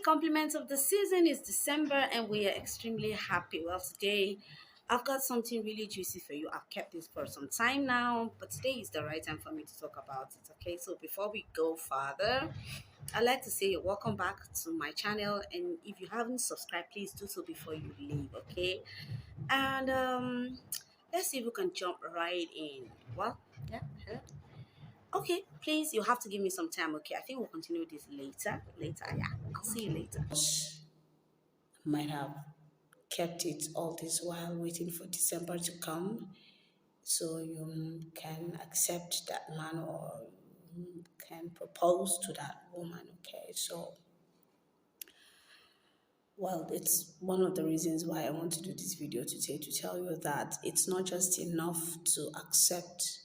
compliments of the season. Is December and we are extremely happy. Well, today I've got something really juicy for you. I've kept this for some time now, but today is the right time for me to talk about it. Okay, so before we go further, I'd like to say welcome back to my channel. And if you haven't subscribed, please do so before you leave. Okay, and let's see if we can jump right in. Well, yeah. Okay, please, you have to give me some time, okay? I think we'll continue this later. Yeah. I'll see you later. Might have kept it all this while waiting for December to come so you can accept that man or can propose to that woman, okay? So, well, it's one of the reasons why I want to do this video today to tell you that it's not just enough to accept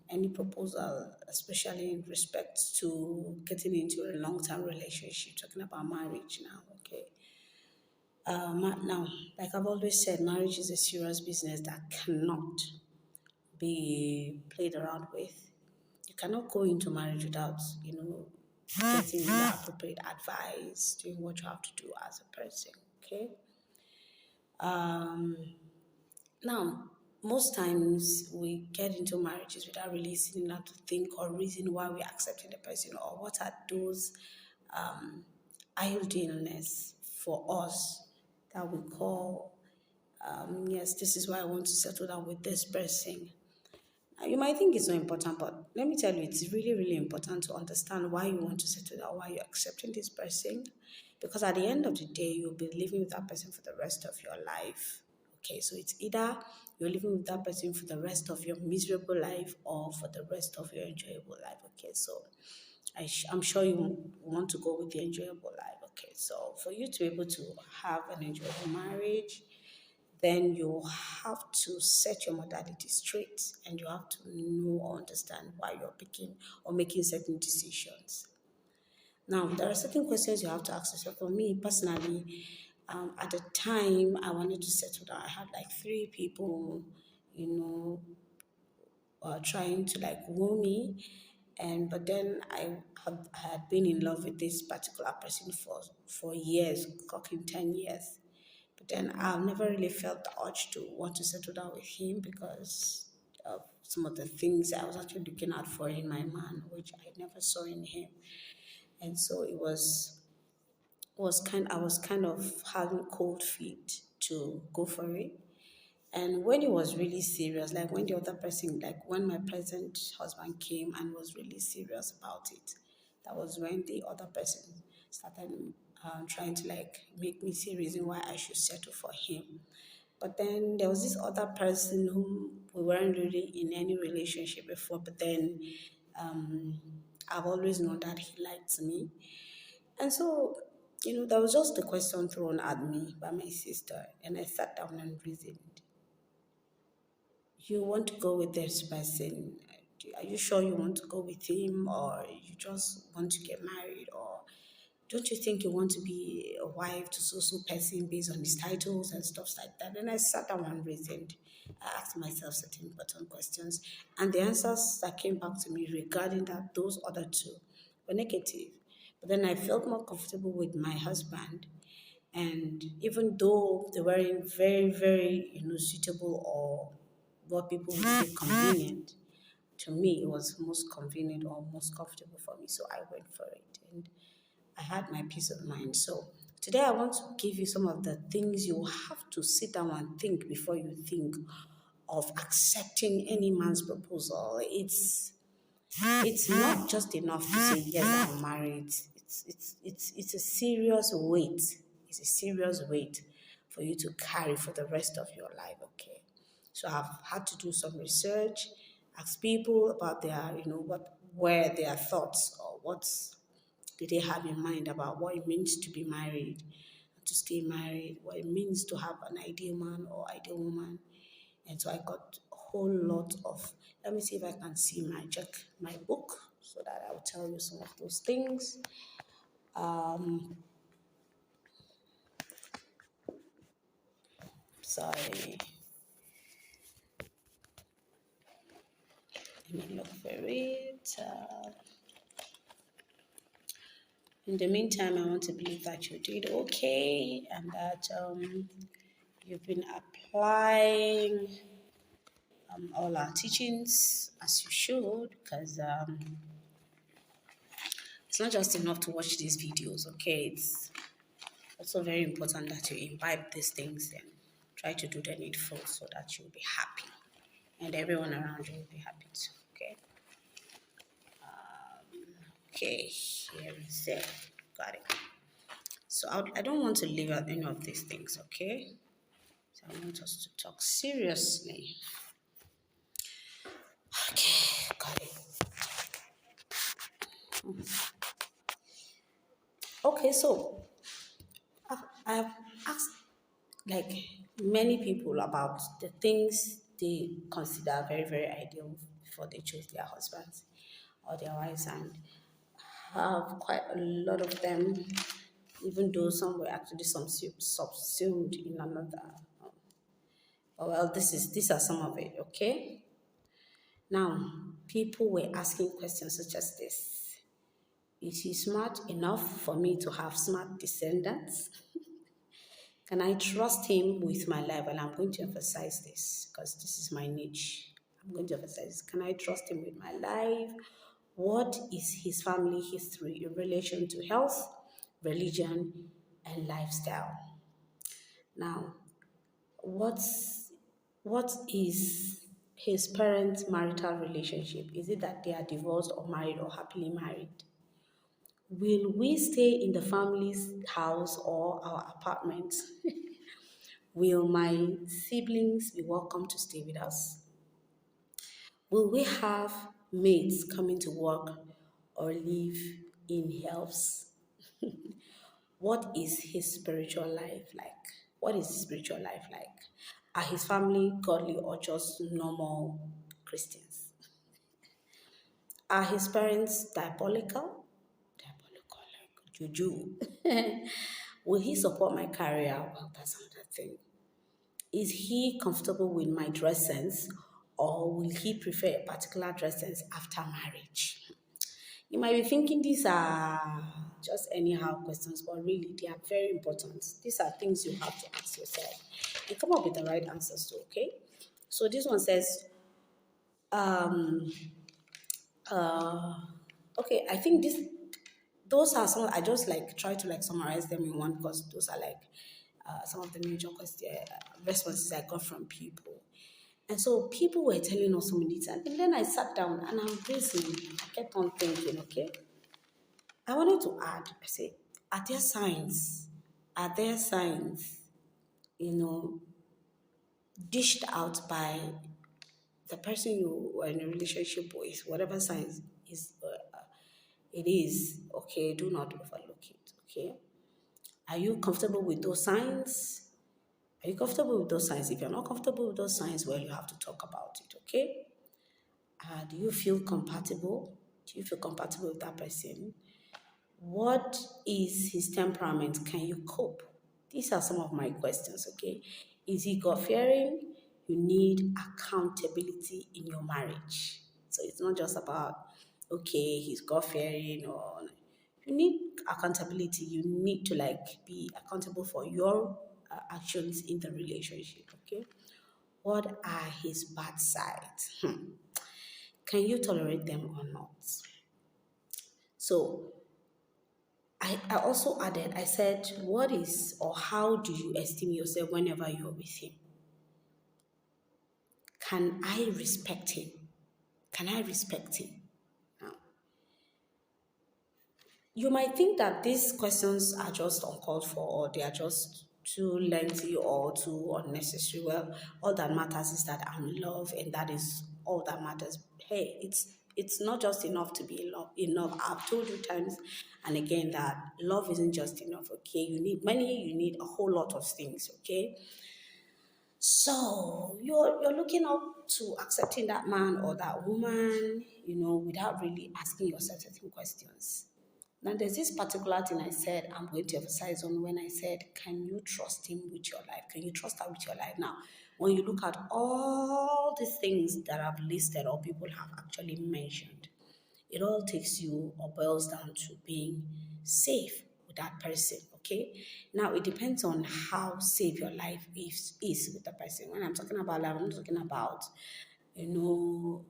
any proposal, especially in respect to getting into a long-term relationship, talking about marriage now, okay? Now, like I've always said, marriage is a serious business that cannot be played around with. You cannot go into marriage without, getting the appropriate advice, doing what you have to do as a person, okay? Um, Now, most times we get into marriages without really sitting down to think or reason why we're accepting the person or what are those idealness for us that we call, yes, this is why I want to settle down with this person. Now, you might think it's not important, but let me tell you, it's really, really important to understand why you want to settle down, why you're accepting this person. Because at the end of the day, you'll be living with that person for the rest of your life. Okay, so it's either you're living with that person for the rest of your miserable life or for the rest of your enjoyable life. Okay, so I'm sure you want to go with the enjoyable life. Okay, so for you to be able to have an enjoyable marriage, then you have to set your modality straight and you have to know or understand why you're picking or making certain decisions. Now, there are certain questions you have to ask yourself. For me personally, at the time I wanted to settle down, I had like three people, you know, trying to like woo me, and but then I had been in love with this particular person for years, clocking 10 years. But then I've never really felt the urge to want to settle down with him because of some of the things I was actually looking out for in my man, which I never saw in him. And so it was kind I was kind of having cold feet to go for it. And when it was really serious, like when the other person, like when my present husband came and was really serious about it, that was when the other person started trying to like make me see a reason why I should settle for him. But then there was this other person whom we weren't really in any relationship before, but then um, I've always known that he liked me. And so, there was just a question thrown at me by my sister, and I sat down and reasoned. You want to go with this person? Are you sure you want to go with him, or you just want to get married, or don't you think you want to be a wife to so person based on his titles and stuff like that? And I sat down and reasoned. I asked myself certain important questions, and the answers that came back to me regarding that those other two were negative. But then I felt more comfortable with my husband, and even though they weren't very, very, suitable or what people would say convenient, to me it was most convenient or most comfortable for me. So I went for it and I had my peace of mind. So today I want to give you some of the things you have to sit down and think before you think of accepting any man's proposal. It's not just enough to say yes, I'm married. It's a serious weight. It's a serious weight for you to carry for the rest of your life. Okay, so I've had to do some research, ask people about their, what were their thoughts or what did they have in mind about what it means to be married, to stay married, what it means to have an ideal man or ideal woman. And so I got a whole lot of, let me see if I can see check my book so that I'll tell you some of those things. Sorry. Let me look for it. In the meantime, I want to believe that you did okay and that you've been applying all our teachings as you should, because it's not just enough to watch these videos, okay? It's also very important that you imbibe these things and try to do the needful so that you'll be happy and everyone around you will be happy too, okay? Okay, here is it. Got it. So I don't want to leave out any of these things, okay? So I want us to talk seriously. Okay, got it. Okay, so I've asked like many people about the things they consider very, very ideal before they choose their husbands or their wives, and have quite a lot of them, even though some were actually subsumed in another. Well, these are some of it, okay? Now, people were asking questions such as this: is he smart enough for me to have smart descendants? Can I trust him with my life? And I'm going to emphasize this because this is my niche. I'm going to emphasize, can I trust him with my life? What is his family history in relation to health, religion, and lifestyle? Now, what is his parents' marital relationship? Is it that they are divorced or married or happily married? Will we stay in the family's house or our apartment? Will my siblings be welcome to stay with us? Will we have maids coming to work or live in helps? What is his spiritual life like? What is his spiritual life like? Are his family godly or just normal Christians? Are his parents diabolical? Diabolical, like juju. Will he support my career? Well, that's another thing. Is he comfortable with my dress sense, or will he prefer a particular dress sense after marriage? You might be thinking these are just anyhow questions, but really they are very important. These are things you have to ask yourself and come up with the right answers to, okay? So this one says, um, uh, okay, I think those are some, I just like try to like summarize them in one because those are like some of the major responses I got from people. And so people were telling us so many things. And then I sat down and I'm listening. I kept on thinking, okay, I wanted to add, I say, are there signs? Are there signs, you know, dished out by the person you are in a relationship with, whatever signs it is, okay, do not overlook it, okay? Are you comfortable with those signs? Are you comfortable with those signs? If you're not comfortable with those signs, well, you have to talk about it, okay? Do you feel compatible? Do you feel compatible with that person? What is his temperament? Can you cope? These are some of my questions, okay? Is he God fearing? You need accountability in your marriage. So it's not just about, okay, he's God fearing or you need accountability. You need to like be accountable for your actions in the relationship, okay? What are his bad sides? Can you tolerate them or not? So I also added, I said, what is or how do you esteem yourself whenever you're with him? Can I respect him? Can I respect him? Now, you might think that these questions are just uncalled for or they are just too lengthy or too unnecessary. Well, all that matters is that I'm in love and that is all that matters. Hey, it's not just enough to be in love. Enough. I've told you times and again that love isn't just enough. Okay, you need money. You need a whole lot of things. Okay, so you're looking up to accepting that man or that woman, without really asking yourself certain questions. Now, there's this particular thing I said I'm going to emphasize on when I said, can you trust him with your life? Can you trust her with your life? Now, when you look at all these things that I've listed or people have actually mentioned, it all takes you or boils down to being safe with that person. Okay. Now it depends on how safe your life is with the person. When I'm talking about life, I'm talking about, you know,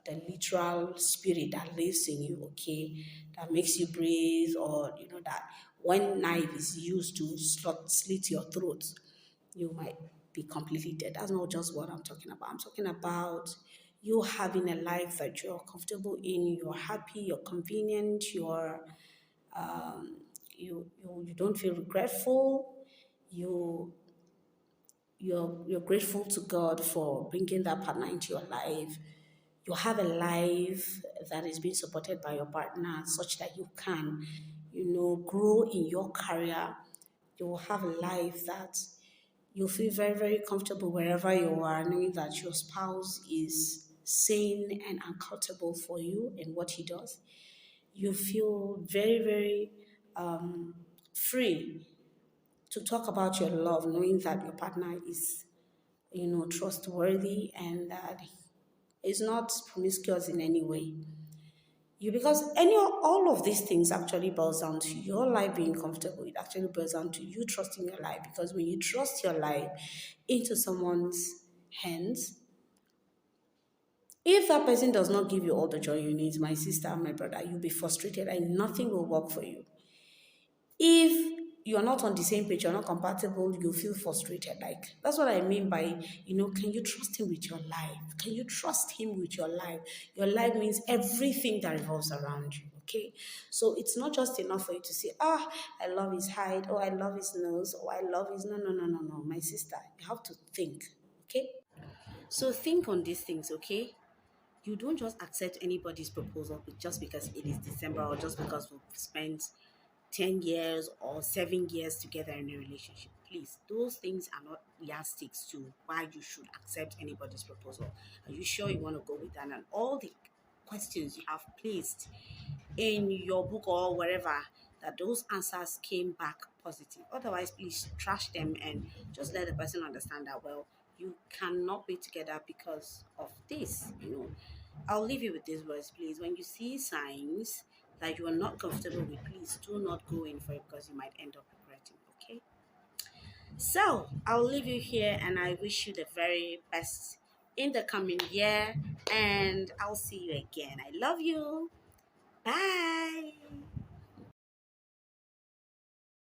the literal spirit that lives in you, okay, that makes you breathe, or that when knife is used to slit your throat, you might be completely dead. That's not just what I'm talking about. I'm talking about you having a life that you're comfortable in, you're happy, you're convenient, you don't feel regretful, you you're grateful to God for bringing that partner into your life. You have a life that is being supported by your partner such that you can, grow in your career. You will have a life that you feel very, very comfortable wherever you are, knowing that your spouse is sane and accountable for you in what he does. You feel very, very free to talk about your love, knowing that your partner is, trustworthy and that is not promiscuous in any way. Because all of these things actually boils down to your life being comfortable. It actually boils down to you trusting your life. Because when you trust your life into someone's hands, if that person does not give you all the joy you need, my sister, my brother, you'll be frustrated and nothing will work for you. If you're not on the same page, you're not compatible, you feel frustrated. Like, that's what I mean by, can you trust him with your life? Can you trust him with your life? Your life means everything that revolves around you. Okay, so it's not just enough for you to say, I love his height, oh, I love his nose, oh, I love his. No, no, no, no, no, my sister, you have to think. Okay, so think on these things. Okay, you don't just accept anybody's proposal just because it is December, or just because we've spent 10 years or 7 years together in a relationship. Please, those things are not yardsticks to why you should accept anybody's proposal. Are you sure you want to go with that? And all the questions you have placed in your book or wherever, that those answers came back positive. Otherwise, please trash them and just let the person understand that, well, you cannot be together because of this. I'll leave you with these words, please. When you see signs that you are not comfortable with, please do not go in for it, because you might end up regretting. Okay. So I'll leave you here, and I wish you the very best in the coming year, and I'll see you again. I love you. Bye.